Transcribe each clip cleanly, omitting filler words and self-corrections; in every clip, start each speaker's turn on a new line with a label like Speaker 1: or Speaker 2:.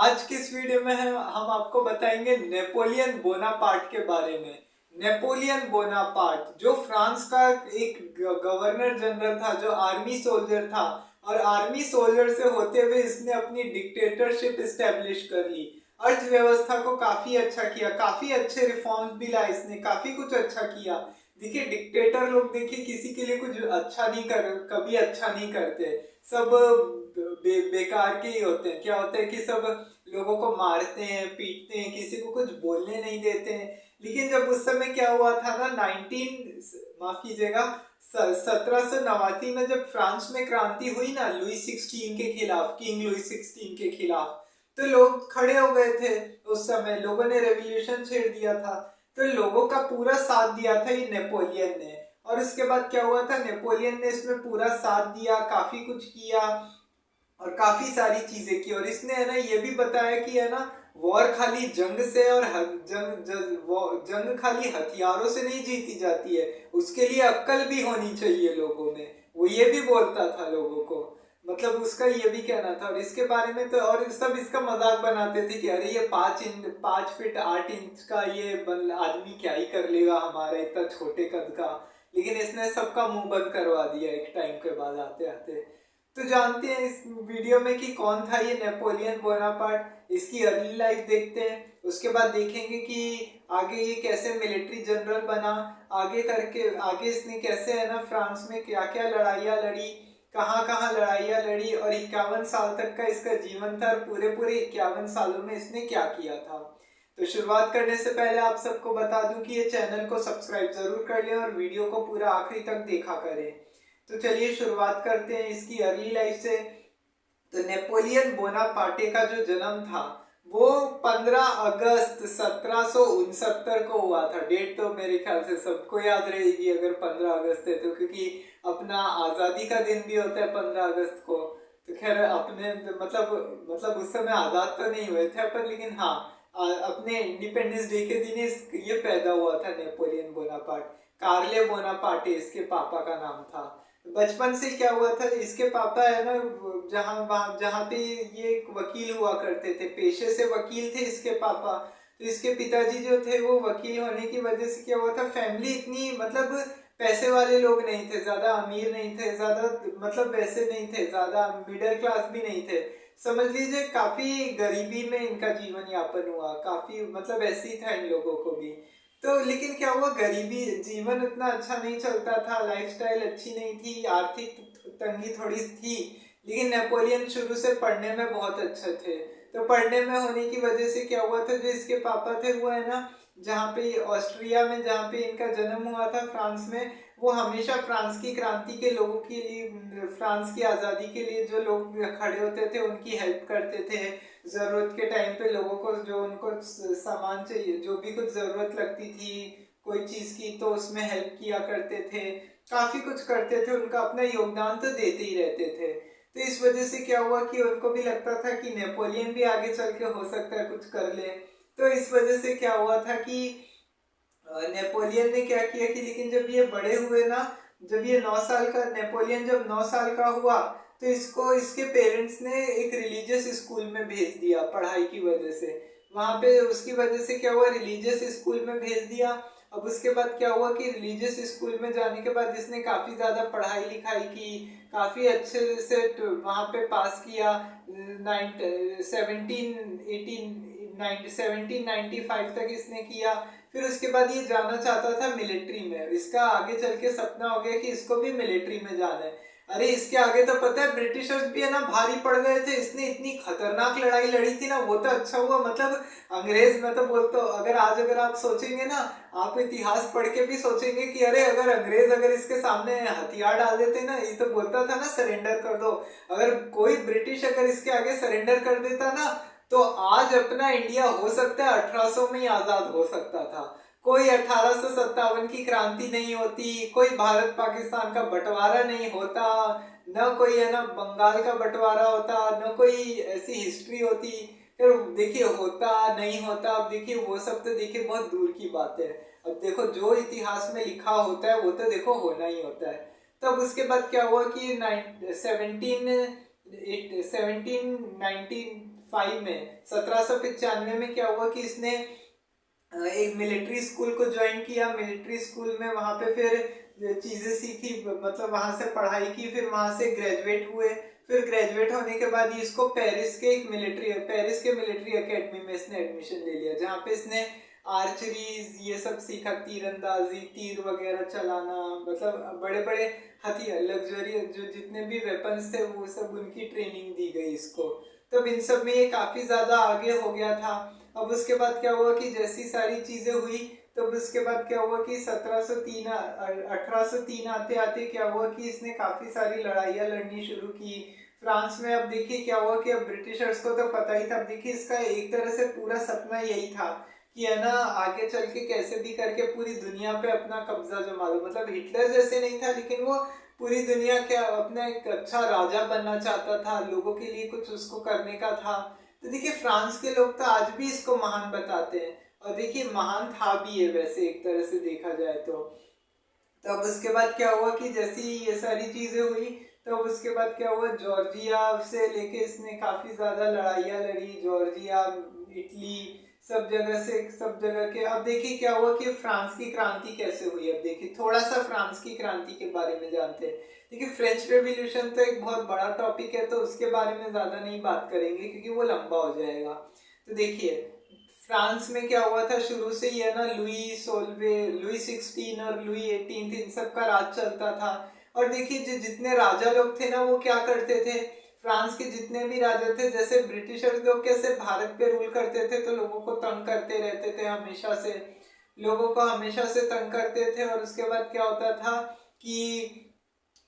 Speaker 1: आज की इस वीडियो में हम आपको बताएंगे नेपोलियन बोनापार्ट के बारे में। नेपोलियन बोनापार्ट जो फ्रांस का एक गवर्नर जनरल था, जो आर्मी सोल्जर था, और आर्मी सोल्जर से होते हुए इसने अपनी डिक्टेटरशिप इस्टेब्लिश कर ली। अर्थव्यवस्था को काफी अच्छा किया, काफी अच्छे रिफॉर्म्स भी लाए इसने, काफी कुछ अच्छा किया। देखिए डिक्टेटर लोग, देखिए किसी के लिए कुछ अच्छा नहीं कर, कभी अच्छा नहीं करते, सब बेकार के ही होते हैं। क्या होता है कि सब लोगों को मारते हैं, पीटते हैं, किसी को कुछ बोलने नहीं देते हैं। लेकिन जब उस समय क्या हुआ था ना, 1789 में जब फ्रांस में क्रांति हुई ना, लुई 16 के खिलाफ, किंग लुई 16 के खिलाफ, तो लोग खड़े हो गए थे। उस समय लोगों ने रेवोल्यूशन छेड़ दिया था, तो लोगों का पूरा साथ दिया था ये नेपोलियन ने। और उसके बाद क्या हुआ था, नेपोलियन ने इसमें पूरा साथ दिया, काफी कुछ किया और काफी सारी चीजें की। और इसने है ना ये भी बताया कि है ना, वॉर खाली जंग से और जंग खाली हथियारों से नहीं जीती जाती है, उसके लिए अक्ल भी होनी चाहिए लोगों में। वो ये भी बोलता था लोगों को, मतलब उसका ये भी कहना था। और इसके बारे में तो और सब इसका मजाक बनाते थे कि अरे ये 5 फीट 8 इंच का ये आदमी क्या ही कर लेगा हमारा इतना छोटे कद का। लेकिन इसने सबका मुंह बंद करवा दिया एक टाइम के बाद आते आते। तो जानते हैं इस वीडियो में कि कौन था ये नेपोलियन बोनापार्ट। इसकी अर्ली लाइफ देखते हैं, उसके बाद देखेंगे कि आगे ये कैसे मिलिट्री जनरल बना, आगे करके आगे इसने कैसे है ना फ्रांस में क्या क्या लड़ाइयाँ लड़ी, कहाँ कहाँ लड़ाइयाँ लड़ी, और 51 साल तक का इसका जीवन था। और पूरे पूरे 51 सालों में इसने क्या किया था। तो शुरुआत करने से पहले आप सबको बता दूं कि ये चैनल को सब्सक्राइब जरूर कर लें और वीडियो को पूरा आखिरी तक देखा करें। तो चलिए शुरुआत करते हैं इसकी अर्ली लाइफ से। तो नेपोलियन बोनापार्टे का जो जन्म था वो 15 अगस्त 1769 को हुआ था। डेट तो मेरे ख्याल से सबको याद रहेगी अगर 15 अगस्त है तो, क्योंकि अपना आज़ादी का दिन भी होता है 15 अगस्त को। तो खैर अपने मतलब उस समय आज़ाद तो नहीं हुए थे अपन, लेकिन हाँ अपने इंडिपेंडेंस डे के दिन ये पैदा हुआ था नेपोलियन बोनापार्ट। कार्ले बोनापार्टे इसके पापा का नाम था। बचपन से क्या हुआ था, इसके पापा है ना जहाँ पे ये वकील हुआ करते थे, पेशे से वकील थे इसके पापा। तो इसके पिताजी जो थे वो वकील होने की वजह से क्या हुआ था, फैमिली इतनी मतलब पैसे वाले लोग नहीं थे, ज्यादा अमीर नहीं थे, ज्यादा मतलब वैसे नहीं थे, ज्यादा मिडिल क्लास भी नहीं थे। समझ लीजिए काफी गरीबी में इनका जीवन यापन हुआ, काफी मतलब ऐसे ही था इन लोगों को भी। तो लेकिन क्या हुआ, गरीबी, जीवन उतना अच्छा नहीं चलता था, लाइफस्टाइल अच्छी नहीं थी, आर्थिक तंगी थोड़ी थी। लेकिन नेपोलियन शुरू से पढ़ने में बहुत अच्छे थे। तो पढ़ने में होने की वजह से क्या हुआ था, जो इसके पापा थे वो है ना, जहाँ पे ऑस्ट्रिया में जहाँ पे इनका जन्म हुआ था फ्रांस में, वो हमेशा फ्रांस की क्रांति के लोगों के लिए, फ्रांस की आज़ादी के लिए जो लोग खड़े होते थे उनकी हेल्प करते थे। जरूरत के टाइम पे लोगों को जो उनको सामान चाहिए, जो भी कुछ जरूरत लगती थी कोई चीज की, तो उसमें हेल्प किया करते थे, काफी कुछ करते थे, उनका अपना योगदान तो देते ही रहते थे। तो इस वजह से क्या हुआ कि उनको भी लगता था कि नेपोलियन भी आगे चल के हो सकता है कुछ कर ले। तो इस वजह से क्या हुआ था कि नेपोलियन ने क्या किया कि, लेकिन जब ये बड़े हुए ना, जब ये 9 साल का, नेपोलियन जब 9 साल का हुआ तो इसको इसके पेरेंट्स ने एक रिलीजियस स्कूल में भेज दिया पढ़ाई की वजह से। वहां पे उसकी वजह से क्या हुआ, रिलीजियस स्कूल में भेज दिया। अब उसके बाद क्या हुआ कि रिलीजियस स्कूल में जाने के बाद इसने काफी ज्यादा पढ़ाई लिखाई की, काफी अच्छे से वहां पे पास किया। 1795 तक इसने किया। फिर उसके बाद ये जाना चाहता था मिलिट्री में, इसका आगे चल के सपना हो गया कि इसको भी मिलिट्री में जाना है। अरे इसके आगे तो पता है ब्रिटिशर्स भी है ना भारी पड़ गए थे, इसने इतनी खतरनाक लड़ाई लड़ी थी ना, वो तो अच्छा हुआ। मतलब अंग्रेज, मैं तो बोलता हूँ अगर आज अगर आप सोचेंगे ना, आप इतिहास पढ़ के भी सोचेंगे कि अरे अगर अंग्रेज अगर इसके सामने हथियार डाल देते ना, ये तो बोलता था ना सरेंडर कर दो, अगर कोई ब्रिटिश अगर इसके आगे सरेंडर कर देता ना, तो आज अपना इंडिया हो सकता है 1800 में ही आजाद हो सकता था। कोई 1857 की क्रांति नहीं होती, कोई भारत पाकिस्तान का बंटवारा नहीं होता, न कोई है ना बंगाल का बंटवारा होता, न कोई ऐसी हिस्ट्री होती। फिर देखिए होता नहीं होता, अब देखिए वो सब तो देखिए बहुत दूर की बात है। अब देखो जो इतिहास में लिखा होता है वो तो देखो होना ही होता है। तब उसके बाद क्या हुआ कि 1795 में 1795 में क्या हुआ कि इसने एक मिलिट्री स्कूल को ज्वाइन किया। मिलिट्री स्कूल में वहाँ पे फिर चीज़ें सीखी, मतलब वहाँ से पढ़ाई की, फिर वहाँ से ग्रेजुएट हुए। फिर ग्रेजुएट होने के बाद ही इसको पेरिस के मिलिट्री एकेडमी में इसने एडमिशन ले लिया, जहाँ पे इसने आर्चरीज ये सब सीखा, तीरंदाजी, तीर वगैरह चलाना, मतलब बड़े बड़े हथियार, लग्जरी जो जितने भी वेपन्स थे वो सब उनकी ट्रेनिंग दी गई इसको। तब इन सब में ये काफ़ी ज़्यादा आगे हो गया था। अब उसके बाद क्या हुआ कि जैसी सारी चीज़ें हुई, तब उसके बाद क्या हुआ कि 1803 आते आते क्या हुआ कि इसने काफ़ी सारी लड़ाइयाँ लड़नी शुरू की फ्रांस में। अब देखिए क्या हुआ कि अब ब्रिटिशर्स को तो पता ही था। अब देखिए इसका एक तरह से पूरा सपना यही था कि है ना, आगे चल के कैसे भी करके पूरी दुनिया पे अपना कब्जा जमा लो। मतलब हिटलर जैसे नहीं था, लेकिन वो पूरी दुनिया के अपना एक अच्छा राजा बनना चाहता था, लोगों के लिए कुछ उसको करने का था। तो देखिए फ्रांस के लोग तो आज भी इसको महान बताते हैं, और देखिए महान था भी है वैसे एक तरह से देखा जाए तो। अब उसके बाद क्या हुआ कि जैसी ये सारी चीजें हुई, तो उसके बाद क्या हुआ, जॉर्जिया से लेके इसने काफी ज्यादा लड़ाइयाँ लड़ी, जॉर्जिया, इटली, सब जगह के। अब देखिए क्या हुआ कि फ्रांस की क्रांति कैसे हुई। अब देखिए थोड़ा सा फ्रांस की क्रांति के बारे में जानते हैं। देखिए फ्रेंच रेवोल्यूशन तो एक बहुत बड़ा टॉपिक है, तो उसके बारे में ज्यादा नहीं बात करेंगे क्योंकि वो लंबा हो जाएगा। तो देखिए फ्रांस में क्या हुआ था, शुरू से ही है ना, लुई 16 और लुई 18 इन सब का राज चलता था। और देखिए जो जितने राजा लोग थे ना, वो क्या करते थे, फ्रांस के जितने भी राजा थे, जैसे ब्रिटिशर लोग कैसे भारत पे रूल करते थे, तो लोगों को तंग करते रहते थे, लोगों को हमेशा से तंग करते थे। और उसके बाद क्या होता था कि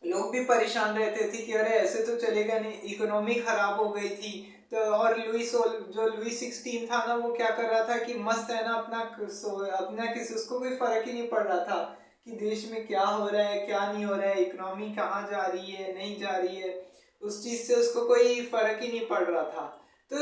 Speaker 1: लोग भी परेशान रहते थे कि अरे ऐसे तो चलेगा नहीं, इकोनॉमी खराब हो गई थी। तो और लुई 16 था ना, वो क्या कर रहा था कि मस्त है ना, अपना किसी उसको कोई फर्क ही नहीं पड़ रहा था कि देश में क्या हो रहा है क्या नहीं हो रहा है, इकोनॉमी कहाँ जा रही है नहीं जा रही है, उस चीज से उसको कोई फर्क ही नहीं पड़ रहा था। तो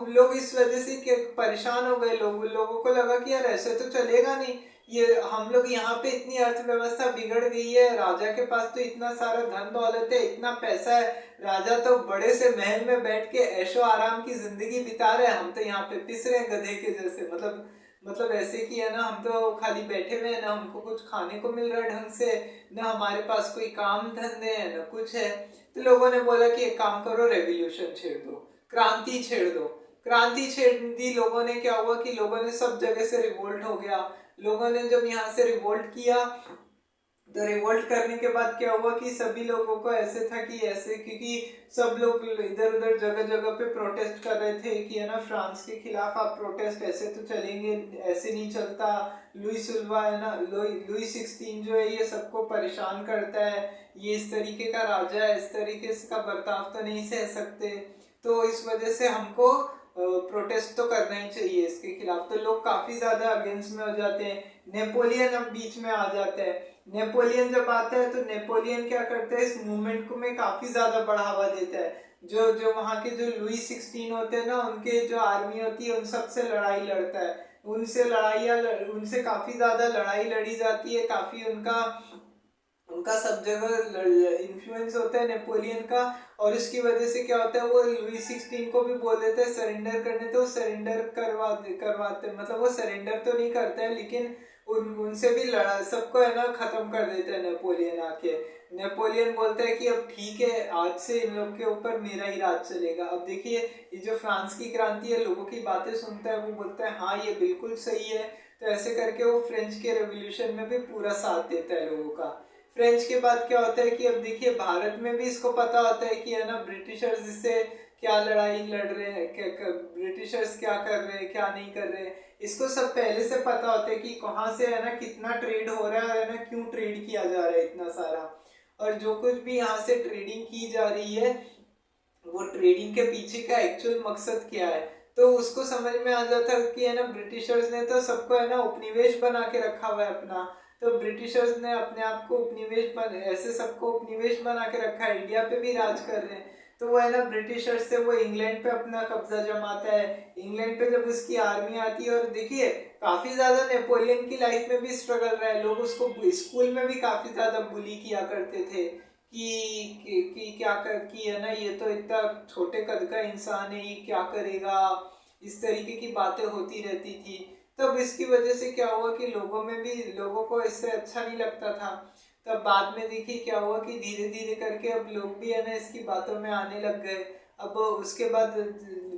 Speaker 1: लोग इस वजह से परेशान हो गए। लोगों को लगा कि यार ऐसे तो चलेगा नहीं, ये हम लोग यहाँ पे इतनी अर्थव्यवस्था बिगड़ गई है, राजा के पास तो इतना सारा धन दौलत है, इतना पैसा है, राजा तो बड़े से महल में बैठ के ऐशो आराम की जिंदगी बिता रहे हैं, हम तो यहाँ पे पिस रहे हैं गधे के जैसे। मतलब ऐसे कि है ना, हम तो खाली बैठे हुए हैं, ना हमको कुछ खाने को मिल रहा है ढंग से, ना हमारे पास कोई काम धंधे है, ना कुछ है। तो लोगों ने बोला कि एक काम करो, रेवोल्यूशन छेड़ दो, क्रांति छेड़ दो। क्रांति छेड़ दी लोगों ने। क्या हुआ कि लोगों ने सब जगह से रिवोल्ट हो गया। लोगों ने जब यहाँ से रिवोल्ट किया, तो रिवोल्ट करने के बाद क्या हुआ कि सभी लोगों को ऐसे था कि ऐसे, क्योंकि सब लोग इधर उधर जगह जगह पे प्रोटेस्ट कर रहे थे कि है ना, फ्रांस के खिलाफ आप प्रोटेस्ट, ऐसे तो चलेंगे, ऐसे नहीं चलता। लुई सिल्वा है ना, लुई 16 जो है ये सबको परेशान करता है, ये इस तरीके का राजा है, इस तरीके का बर्ताव तो नहीं सह सकते, तो इस वजह से हमको प्रोटेस्ट तो करना ही चाहिए इसके खिलाफ। तो लोग काफी ज्यादा अगेंस्ट में हो जाते हैं। नेपोलियन अब बीच में आ जाता है। नेपोलियन जब आता है तो नेपोलियन क्या करता है, इस मूवमेंट को में काफी ज्यादा बढ़ावा देता है। जो जो वहाँ के जो लुई 16 होते हैं ना, उनके जो आर्मी होती है उन सबसे लड़ाई लड़ता है, उनसे काफी ज्यादा लड़ाई लड़ी जाती है, काफी उनका सब जगह इन्फ्लुएंस होता है नेपोलियन का। और इसकी वजह से क्या होता है, वो लुई 16 को भी बोल देते हैं सरेंडर करने, तो सरेंडर करवाते, मतलब वो सरेंडर तो नहीं करता है, लेकिन उनसे भी लड़ा, सबको है ना खत्म कर देता है नेपोलियन आके। नेपोलियन बोलता है कि अब ठीक है, आज से इन लोग के ऊपर मेरा ही राज चलेगा। अब देखिए ये जो फ्रांस की क्रांति है, लोगों की बातें सुनता है, वो बोलता है हाँ ये बिल्कुल सही है। तो ऐसे करके वो फ्रेंच के रेवोल्यूशन में भी पूरा साथ देता है लोगों का। फ्रेंच के बाद क्या होता है कि अब देखिए भारत में भी इसको पता होता है कि है ना, ब्रिटिशर्स इससे क्या लड़ाई लड़ रहे हैं, ब्रिटिशर्स क्या कर रहे हैं क्या नहीं कर रहे हैं, इसको सब पहले से पता होता है कि कहाँ से है ना कितना ट्रेड हो रहा है ना, क्यों ट्रेड किया जा रहा है इतना सारा, और जो कुछ भी यहाँ से ट्रेडिंग की जा रही है वो ट्रेडिंग के पीछे का एक्चुअल मकसद क्या है। तो उसको समझ में आ जाता है कि है ना, ब्रिटिशर्स ने तो सबको है ना उपनिवेश बना के रखा हुआ है अपना। तो ब्रिटिशर्स ने अपने आप को ऐसे सबको उपनिवेश बना के रखा है, इंडिया पे भी राज कर रहे हैं। तो वो है ना, ब्रिटिशर्स से वो इंग्लैंड पे अपना कब्जा जमाता है। इंग्लैंड पे जब उसकी आर्मी आती है, और देखिए काफी ज्यादा नेपोलियन की लाइफ में भी स्ट्रगल रहा है, लोग उसको स्कूल में भी काफी ज्यादा बुली किया करते थे कि क्या कर कि है ना, ये तो इतना छोटे कद का इंसान है, ये क्या करेगा, इस तरीके की बातें होती रहती थी। तब इसकी वजह से क्या हुआ कि लोगों को इससे अच्छा नहीं लगता था। तब बाद में देखिए क्या हुआ कि धीरे धीरे करके अब लोग भी है ना इसकी बातों में आने लग गए। अब उसके बाद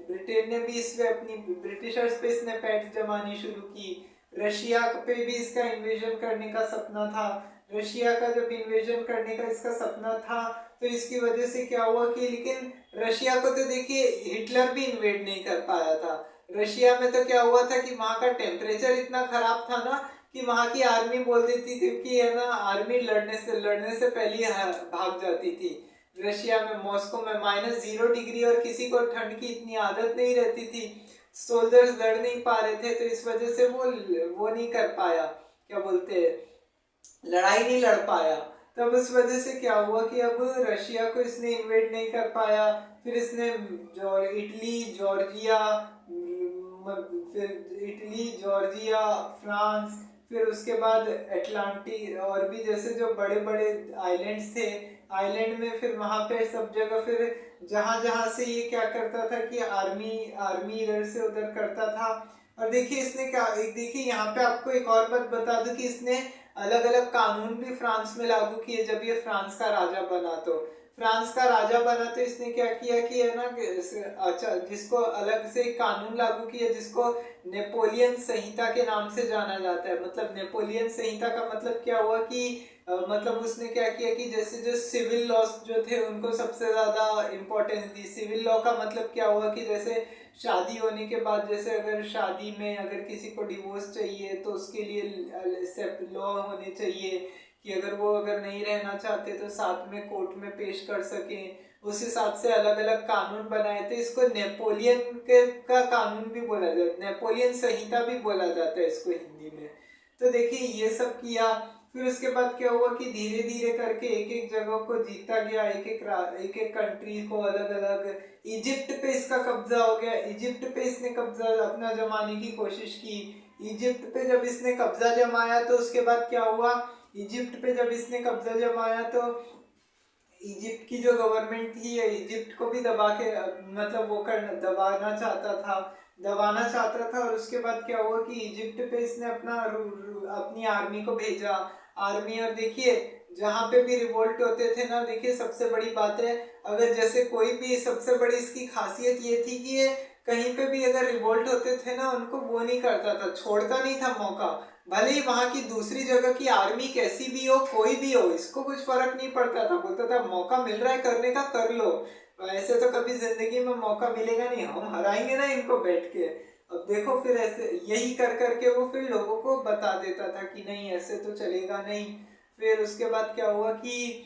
Speaker 1: ब्रिटेन ने भी इस पे अपनी ब्रिटिशर्स पे इसने पैठ जमानी शुरू की। रशिया पे भी इसका इन्वेजन करने का सपना था। रशिया का जब इन्वेजन करने का इसका सपना था तो इसकी वजह से क्या हुआ कि, लेकिन रशिया को तो देखिए हिटलर भी इन्वेड नहीं कर पाया था। रशिया में तो क्या हुआ था कि वहां का टेम्परेचर इतना खराब था ना कि वहां की आर्मी बोल देती थी कि है ना, आर्मी लड़ने से पहले ही भाग जाती थी। रशिया में मॉस्को में -0 डिग्री और किसी को ठंड की इतनी आदत नहीं रहती थी। सोल्जर्स लड़ नहीं पा रहे थे तो इस वजह से वो नहीं कर पाया, क्या बोलते हैं, लड़ाई नहीं लड़ पाया। तब उस वजह से क्या हुआ कि अब रशिया को इसने इन्वेड नहीं कर पाया। फिर इसने इटली जॉर्जिया फिर इटली जॉर्जिया फ्रांस, फिर उसके बाद अटलांटिक और भी जैसे जो बड़े बड़े आइलैंड्स थे, आइलैंड में फिर वहां पे सब जगह फिर जहां जहां से ये क्या करता था कि आर्मी आर्मी इधर से उधर करता था। और देखिए इसने क्या, एक देखिए यहाँ पे आपको एक और बात बता दूं कि इसने अलग अलग कानून भी फ्रांस में लागू किए जब ये फ्रांस का राजा बना। तो फ्रांस का राजा बना तो इसने क्या किया कि है ना, अच्छा, जिसको अलग से एक कानून लागू किया जिसको नेपोलियन संहिता के नाम से जाना जाता है। मतलब नेपोलियन संहिता का मतलब क्या हुआ कि मतलब उसने क्या किया कि जैसे जो सिविल लॉज जो थे उनको सबसे ज्यादा इम्पोर्टेंस दी। सिविल लॉ का मतलब क्या हुआ कि जैसे शादी होने के बाद, जैसे अगर शादी में अगर किसी को डिवोर्स चाहिए तो उसके लिए लॉ होने चाहिए कि अगर नहीं रहना चाहते तो साथ में कोर्ट में पेश कर सकें। उस हिसाब से अलग अलग कानून बनाए थे। इसको नेपोलियन का कानून भी बोला जाता है, नेपोलियन संहिता भी बोला जाता है इसको हिंदी में। तो देखिए ये सब किया। फिर उसके बाद क्या हुआ कि धीरे धीरे करके एक एक जगह को जीतता गया, एक एक कंट्री को अलग अलग। इजिप्ट पे इसका कब्जा हो गया, इजिप्ट पे इसने कब्जा अपना जमाने की कोशिश की। इजिप्ट पे जब इसने कब्जा जमाया तो उसके बाद क्या हुआ, इजिप्ट पे जब इसने कब्जा जमाया तो इजिप्ट की जो गवर्नमेंट थी इजिप्ट को भी दबा के मतलब वो कर दबाना चाहता था। और उसके बाद क्या हुआ कि इजिप्ट पे इसने अपनी आर्मी को भेजा। आर्मी, और देखिए जहाँ पे भी रिवोल्ट होते थे ना, देखिए सबसे बड़ी बात है, अगर जैसे कोई भी, सबसे बड़ी इसकी खासियत ये थी कि ये कहीं पे भी अगर रिवोल्ट होते थे ना, उनको वो नहीं करता था, छोड़ता नहीं था मौका। भले ही वहां की दूसरी जगह की आर्मी कैसी भी हो, कोई भी हो, इसको कुछ फर्क नहीं पड़ता था। बोलता था मौका मिल रहा है करने का, कर लो, ऐसे तो कभी जिंदगी में मौका मिलेगा नहीं, हम हराएंगे ना इनको बैठ के। अब देखो फिर ऐसे यही कर करके वो फिर लोगों को बता देता था कि नहीं ऐसे तो चलेगा नहीं। फिर उसके बाद क्या हुआ कि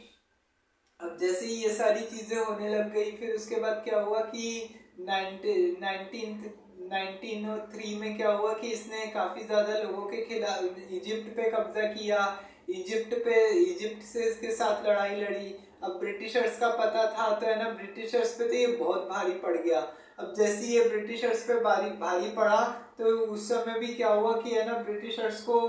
Speaker 1: अब जैसे ही ये सारी चीजें होने लग गई, फिर उसके बाद क्या हुआ कि 1903 में क्या हुआ कि इसने काफी ज्यादा लोगों के खिलाफ इजिप्ट पे कब्जा किया। इजिप्ट से इसके साथ लड़ाई लड़ी। अब ब्रिटिशर्स का पता था तो है ना, ब्रिटिशर्स पे तो ये बहुत भारी पड़ गया। अब जैसे ये ब्रिटिशर्स पे भारी पड़ा तो उस समय भी क्या हुआ कि है ना, ब्रिटिशर्स को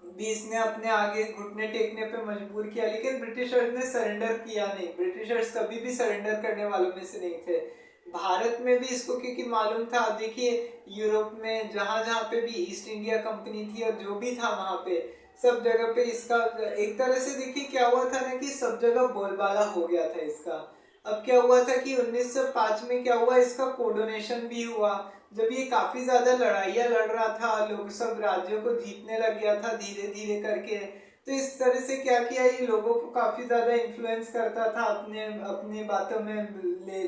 Speaker 1: भी इसने अपने आगे घुटने टेकने पे मजबूर किया। लेकिन ब्रिटिशर्स ने सरेंडर किया नहीं, ब्रिटिशर्स कभी भी सरेंडर करने वालों में से नहीं थे। भारत में भी इसको क्योंकि मालूम था, देखिए यूरोप में जहां जहां पे भी ईस्ट इंडिया कंपनी थी और जो भी था वहां पे सब जगह पे इसका एक तरह से देखिए क्या हुआ था ना कि सब जगह बोलबाला हो गया था इसका। अब क्या हुआ था कि 1905 में क्या हुआ, इसका कोडोनेशन भी हुआ। जब ये काफी ज्यादा लड़ाइयाँ लड़ रहा था, लोग सब राज्यों को जीतने लग गया था धीरे धीरे करके, तो इस तरह से क्या किया, ये लोगों को काफी ज्यादा इन्फ्लुएंस करता था अपने अपनी बातों में ले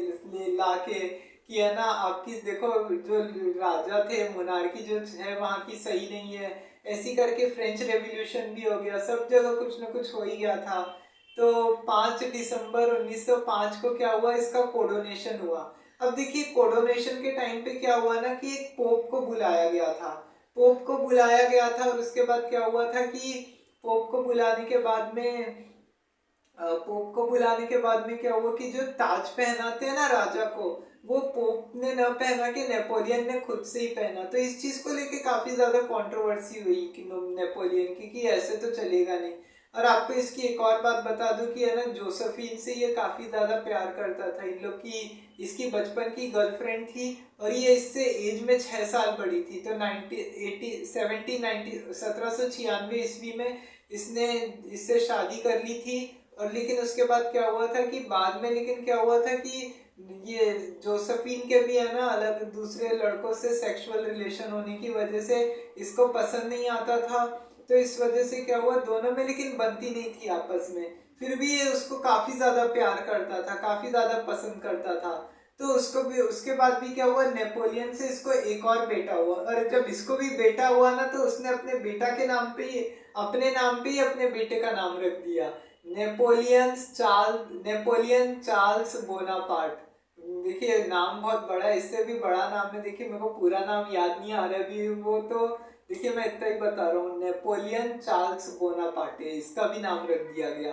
Speaker 1: ला के कि है ना, आपकी देखो जो राजा थे, मोनार्की जो है वहाँ की सही नहीं है, ऐसी करके फ्रेंच रेवोल्यूशन भी हो गया, सब जगह कुछ ना कुछ हो ही गया था। तो 5 दिसंबर 1905 को क्या हुआ, इसका कोडोनेशन हुआ। अब देखिए कोडोनेशन के टाइम पे क्या हुआ ना कि एक पोप को बुलाया गया था। पोप को बुलाया गया था और उसके बाद क्या हुआ था कि पोप को बुलाने के बाद में क्या हुआ कि जो ताज पहनाते हैं ना राजा को, वो पोप ने न पहना के नेपोलियन ने खुद से ही पहना। तो इस चीज को लेके काफी ज्यादा कंट्रोवर्सी हुई कि नेपोलियन की कि ऐसे तो चलेगा नहीं। और आपको इसकी एक और बात बता दूं कि है ना, जोसेफिन से ये काफी ज्यादा प्यार करता था। इन लोग की, इसकी बचपन की गर्लफ्रेंड थी और ये इससे एज में 6 साल बड़ी थी। तो 1796 ईस्वी में इसने इससे शादी कर ली थी। और लेकिन उसके बाद क्या हुआ था कि बाद में, लेकिन क्या हुआ था कि ये जोसेफिन के भी है ना अलग दूसरे लड़कों से सेक्सुअल रिलेशन होने की वजह से इसको पसंद नहीं आता था। तो इस वजह से क्या हुआ, दोनों में लेकिन बनती नहीं थी आपस में। फिर भी ये उसको काफी ज्यादा प्यार करता था, काफी ज्यादा पसंद करता था। तो उसको भी, उसके बाद भी क्या हुआ, नेपोलियन से इसको एक और बेटा हुआ। और जब इसको भी बेटा हुआ ना, तो उसने अपने बेटा के नाम पे ही, अपने नाम पे ही अपने बेटे का नाम रख दिया, नेपोलियन चार्ल्स बोनापार्ट। देखिए नाम बहुत बड़ा है, इससे भी बड़ा नाम है। देखिए मेरे को पूरा नाम याद नहीं आ रहा अभी, वो तो देखिए मैं इतना ही बता रहा हूँ, नेपोलियन चार्ल्स बोनापार्टे इसका भी नाम रख दिया गया।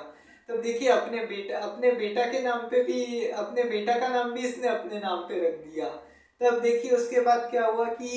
Speaker 1: तब देखिए अपने बेटा के नाम पे भी, अपने बेटा का नाम भी इसने अपने नाम पे रख दिया। तब देखिए उसके बाद क्या हुआ कि,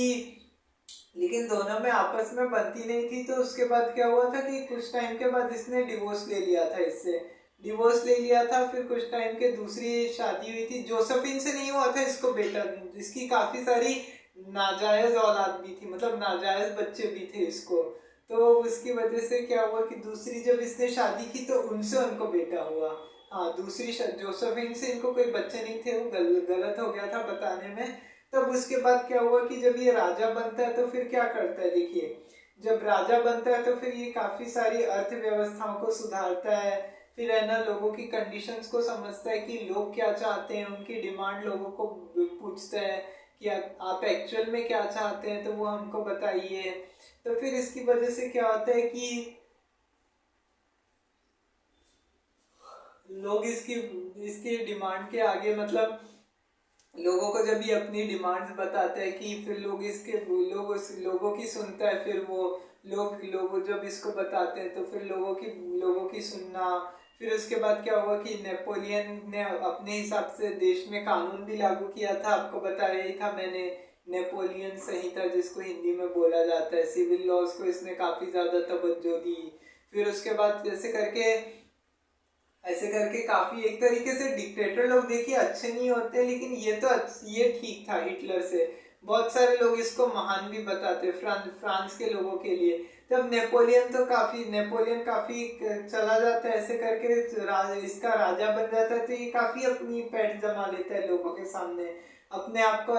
Speaker 1: लेकिन दोनों में आपस में बनती नहीं थी। तो उसके बाद क्या हुआ था कि कुछ टाइम के बाद इसने डिवोर्स ले लिया था, इससे डिवोर्स ले लिया था। फिर कुछ टाइम के दूसरी शादी हुई थी, जोसेफिन से नहीं हुआ था इसको बेटा, इसकी काफी सारी नाजायज औलाद भी थी, मतलब नाजायज बच्चे भी थे इसको। तो उसकी वजह से क्या हुआ कि दूसरी जब इसने शादी की तो उनसे उनको बेटा हुआ। हाँ, दूसरी जोसेफिन से इनको कोई बच्चे नहीं थे, वो गलत हो गया था बताने में। तब उसके बाद क्या हुआ कि जब ये राजा बनता है तो फिर क्या करता है, देखिए जब राजा बनता है तो फिर ये काफी सारी अर्थव्यवस्थाओं को सुधारता है। फिर है ना लोगों की कंडीशंस को समझता है कि लोग क्या चाहते हैं, उनकी डिमांड लोगों को पूछता है कि आप एक्चुअल में क्या चाहते हैं, तो वो हमको बताइए। तो फिर इसकी वजह से क्या होता है कि लोग इसकी इसकी डिमांड के आगे, मतलब लोगों को जब ये अपनी डिमांड्स बताते हैं कि फिर लोग इसके, लोगों की सुनता है। फिर वो लोग जब इसको बताते हैं तो फिर लोगों की सुनना। फिर उसके बाद क्या हुआ कि नेपोलियन ने अपने हिसाब से देश में कानून भी लागू किया था, आपको बताया ही था मैंने, नेपोलियन संहिता जिसको हिंदी में बोला जाता है। सिविल लॉज को इसने काफ़ी ज़्यादा तवज्जो दी। फिर उसके बाद ऐसे करके काफी, एक तरीके से डिक्टेटर लोग देखिए अच्छे नहीं होते, लेकिन ये ठीक था हिटलर से। बहुत सारे लोग इसको महान भी बताते फ्रांस के लोगों के लिए। तब नेपोलियन काफी चला जाता है, ऐसे करके इसका राजा बन जाता है। तो ये काफी अपनी पैठ जमा लेता है लोगों के सामने, अपने आप को,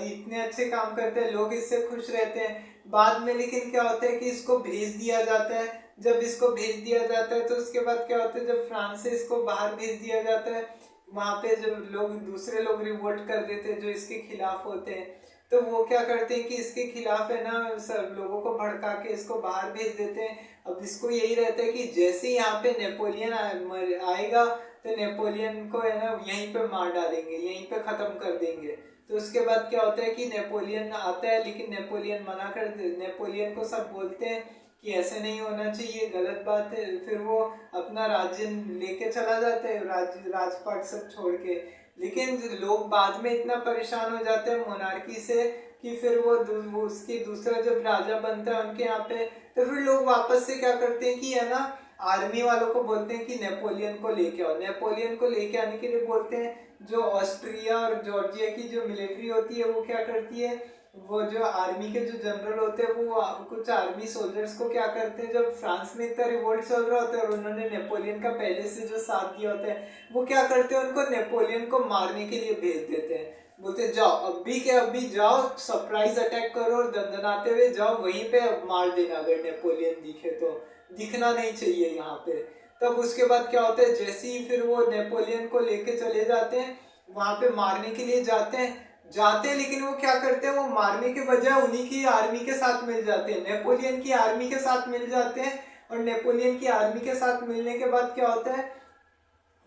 Speaker 1: इतने अच्छे काम करते हैं, लोग इससे खुश रहते हैं। बाद में लेकिन क्या होता है कि इसको भेज दिया जाता है। जब इसको भेज दिया जाता है तो उसके बाद क्या होता है, जब फ्रांस से इसको बाहर भेज दिया जाता है, वहां पे जब दूसरे लोग रिवोल्ट कर देते हैं जो इसके खिलाफ होते हैं, तो वो क्या करते हैं कि इसके खिलाफ है ना सब लोगों को भड़का के इसको बाहर भेज देते हैं। अब इसको यही रहता है कि जैसे ही यहाँ पे नेपोलियन आएगा तो नेपोलियन को है ना यहीं पे मार डालेंगे, यहीं पे खत्म कर देंगे। तो उसके बाद क्या होता है कि नेपोलियन आता है, लेकिन नेपोलियन को सब बोलते हैं कि ऐसे नहीं होना चाहिए, गलत बात है। फिर वो अपना राज्य लेके चला जाता है, राजपाट सब छोड़ के। लेकिन लोग बाद में इतना परेशान हो जाते हैं मोनार्की से कि फिर वो उसके दूसरा जब राजा बनता है उनके यहाँ पे, तो फिर लोग वापस से क्या करते हैं कि है ना आर्मी वालों को बोलते हैं कि नेपोलियन को लेके आओ। नेपोलियन को लेके आने के लिए बोलते हैं। जो ऑस्ट्रिया और जॉर्जिया की जो मिलिट्री होती है वो क्या करती है, वो जो आर्मी के जो जनरल होते हैं वो कुछ आर्मी सोल्जर्स को क्या करते हैं, जब फ्रांस में इतना रिवोल्ट चल रहा होता है और उन्होंने नेपोलियन का पहले से जो साथ दिया होता है, वो क्या करते हैं, उनको नेपोलियन को मारने के लिए भेज देते हैं। बोलते जाओ अभी जाओ, सरप्राइज अटैक करो और दंदनाते हुए जाओ, वहीं पे मार देना अगर नेपोलियन दिखे तो, दिखना नहीं चाहिए यहाँ पे। तब उसके बाद क्या होता है, जैसे ही फिर वो नेपोलियन को लेके चले जाते हैं, वहां पे मारने के लिए जाते हैं, लेकिन वो क्या करते हैं, वो मारने के बजाय उन्हीं की आर्मी के साथ मिल जाते हैं, नेपोलियन की आर्मी के साथ मिल जाते हैं। और नेपोलियन की आर्मी के साथ मिलने के बाद क्या होता है,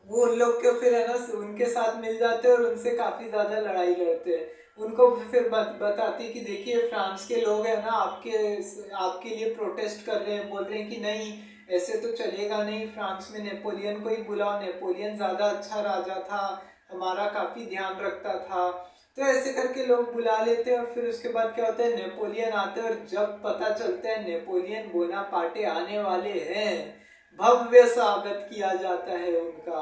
Speaker 1: वो उन लोग के फिर है ना उनके साथ मिल जाते हैं और उनसे काफी ज्यादा लड़ाई लड़ते हैं। उनको फिर बताती कि देखिए फ्रांस के लोग है ना आपके लिए प्रोटेस्ट कर रहे हैं, बोल रहे हैं कि नहीं ऐसे तो चलेगा नहीं, फ्रांस में नेपोलियन को ही बुलाओ, नेपोलियन ज्यादा अच्छा राजा था, हमारा काफी ध्यान रखता था। तो ऐसे करके लोग बुला लेते हैं। और फिर उसके बाद क्या होता है, नेपोलियन आते हैं और जब पता चलता है नेपोलियन बोनापार्टे आने वाले हैं, भव्य स्वागत किया जाता है उनका,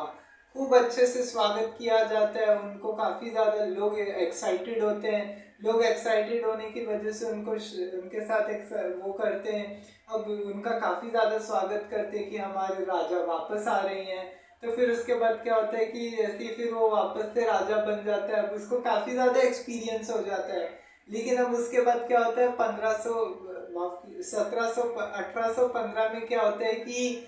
Speaker 1: खूब अच्छे से स्वागत किया जाता है उनको। काफ़ी ज़्यादा लोग एक्साइटेड होते हैं, लोग एक्साइटेड होने की वजह से उनको उनके साथ एक वो करते हैं, अब उनका काफ़ी ज़्यादा स्वागत करते हैं कि हमारे राजा वापस आ रहे हैं। तो फिर उसके बाद क्या होता है कि जैसे ही फिर वो वापस से राजा बन जाता है, अब उसको काफ़ी ज़्यादा एक्सपीरियंस हो जाता है। लेकिन अब उसके बाद क्या होता है 1815 में क्या होता है कि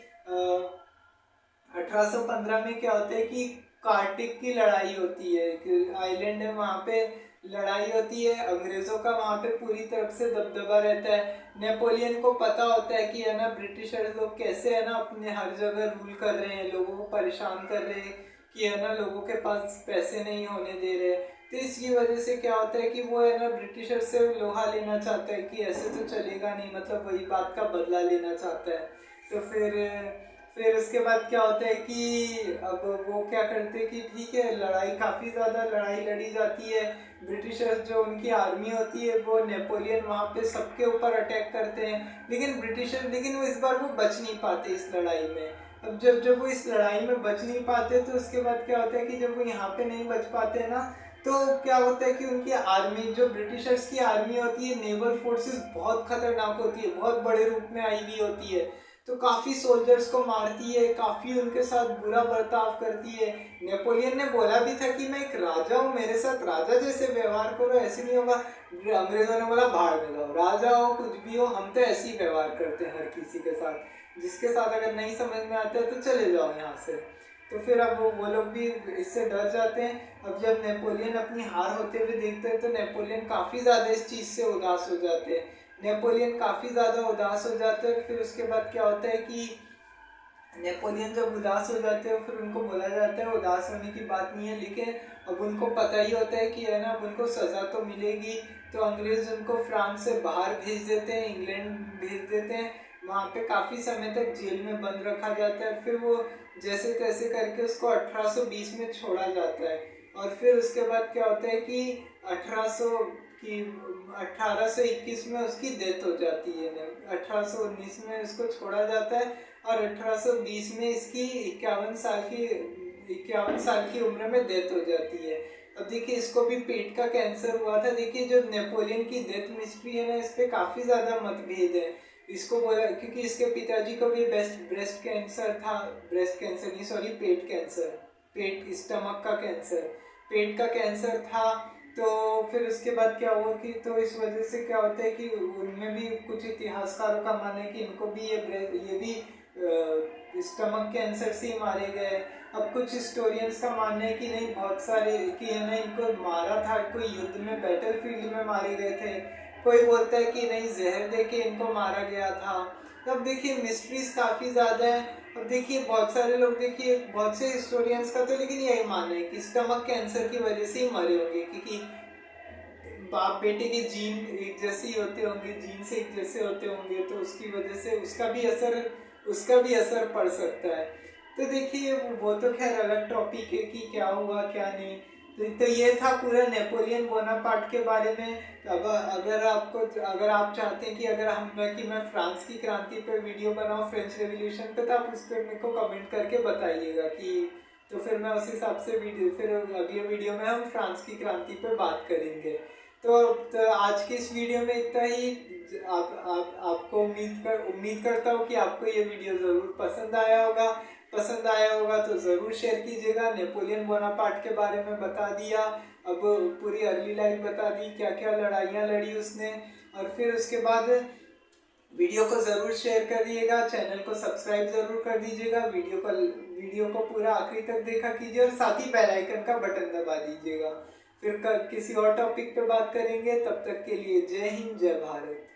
Speaker 1: 1815 में क्या होता है कि कार्टिक की लड़ाई होती है, आइलैंड है वहाँ पे लड़ाई होती है। अंग्रेजों का वहाँ पे पूरी तरफ से दबदबा रहता है। नेपोलियन को पता होता है कि है ना ब्रिटिशर्स लोग कैसे है ना अपने हर जगह रूल कर रहे हैं, लोगों को परेशान कर रहे हैं, कि है ना लोगों के पास पैसे नहीं होने दे रहे। तो इसकी वजह से क्या होता है कि वो है ना ब्रिटिशर से लोहा लेना चाहता है कि ऐसे तो चलेगा नहीं, मतलब वही बात का बदला लेना चाहता है। तो फिर उसके बाद क्या होता है कि अब वो क्या करते हैं कि ठीक है लड़ाई, काफ़ी ज़्यादा लड़ाई लड़ी जाती है। ब्रिटिशर्स जो उनकी आर्मी होती है वो नेपोलियन वहाँ पे सबके ऊपर अटैक करते हैं, लेकिन वो इस बार वो बच नहीं पाते इस लड़ाई में। अब जब वो इस लड़ाई में बच नहीं पाते तो उसके बाद क्या होता है कि जब वो यहाँ पे नहीं बच पाते ना, तो क्या होता है कि उनकी आर्मी, जो ब्रिटिशर्स की आर्मी होती है, नेवल फोर्सेस बहुत खतरनाक होती है, बहुत बड़े रूप में आई हुई होती है। तो काफ़ी सोल्जर्स को मारती है, काफ़ी उनके साथ बुरा बर्ताव करती है। नेपोलियन ने बोला भी था कि मैं एक राजा हूँ, मेरे साथ राजा जैसे व्यवहार करो, ऐसे नहीं होगा। अंग्रेजों ने बोला भाड़ में जाओ, राजा हो कुछ भी हो, हम तो ऐसे ही व्यवहार करते हैं हर किसी के साथ, जिसके साथ अगर नहीं समझ में आता है तो चले जाओ यहाँ से। तो फिर अब वो लोग भी इससे डर जाते हैं। अब जब नेपोलियन अपनी हार होते हुए देखते हैं तो नेपोलियन काफ़ी ज़्यादा इस चीज़ से उदास हो जाते हैं। नेपोलियन काफ़ी ज़्यादा उदास हो जाते हैं। फिर उसके बाद क्या होता है कि नेपोलियन जब उदास हो जाते हैं फिर उनको बोला जाता है उदास होने की बात नहीं है, लेकिन अब उनको पता ही होता है कि है ना अब उनको सज़ा तो मिलेगी। तो अंग्रेज उनको फ्रांस से बाहर भेज देते हैं, इंग्लैंड भेज देते हैं। वहाँ पे काफ़ी समय तक जेल में बंद रखा जाता है। फिर वो जैसे तैसे करके उसको 1820 में छोड़ा जाता है। और फिर उसके बाद क्या होता है कि 1821 में उसकी डेथ हो जाती है। 1819 में उसको छोड़ा जाता है और 1820 में इसकी 51 साल की उम्र में डेथ हो जाती है। अब देखिए इसको भी पेट का कैंसर हुआ था। देखिए जो नेपोलियन की डेथ मिस्ट्री है ना, इस पे काफ़ी ज़्यादा मतभेद है। इसको बोला क्योंकि इसके पिताजी को भी ब्रेस्ट कैंसर था, ब्रेस्ट कैंसर नहीं सॉरी पेट कैंसर, पेट स्टमक का कैंसर, पेट का कैंसर था। तो फिर उसके बाद क्या हुआ कि तो इस वजह से क्या होता है कि उनमें भी कुछ इतिहासकारों का मानना है कि इनको भी ये भी स्टमक कैंसर से ही मारे गए। अब कुछ हिस्टोरियंस का मानना है कि नहीं, बहुत सारे कि है ना इनको मारा था, कोई युद्ध में बैटल फील्ड में मारे गए थे। कोई बोलता है कि नहीं जहर दे के इनको मारा गया था। तब देखिए मिस्ट्रीज काफ़ी ज़्यादा है। अब देखिए बहुत सारे लोग, देखिए बहुत से हिस्टोरियंस का तो लेकिन यही मानना है कि स्टमक कैंसर की वजह से ही मरे होंगे, क्योंकि बाप बेटे के जीन एक जैसे ही होते होंगे, जीन से एक जैसे होते होंगे, तो उसकी वजह से उसका भी असर पड़ सकता है। तो देखिए वो तो खैर अलग टॉपिक है कि क्या हुआ क्या नहीं। तो ये था पूरा नेपोलियन बोनापार्ट के बारे में। अब अगर आप चाहते हैं कि मैं फ्रांस की क्रांति पर वीडियो बनाऊं, फ्रेंच रेवोल्यूशन पे, तो आप उस पर मेरे को कमेंट करके बताइएगा कि तो फिर मैं उस हिसाब से फिर अगले वीडियो में हम फ्रांस की क्रांति पे बात करेंगे। तो आज की इस वीडियो में इतना ही। आपको उम्मीद करता हूँ कि आपको ये वीडियो ज़रूर पसंद आया होगा तो ज़रूर शेयर कीजिएगा। नेपोलियन बोनापार्ट के बारे में बता दिया, अब पूरी अर्ली लाइफ बता दी, क्या क्या लड़ाइयाँ लड़ी उसने। और फिर उसके बाद वीडियो को ज़रूर शेयर करिएगा, चैनल को सब्सक्राइब ज़रूर कर दीजिएगा, वीडियो को पूरा आखिरी तक देखा कीजिए और साथ ही बेल आइकन का बटन दबा दीजिएगा। फिर किसी और टॉपिक पे बात करेंगे, तब तक के लिए जय हिंद जय भारत।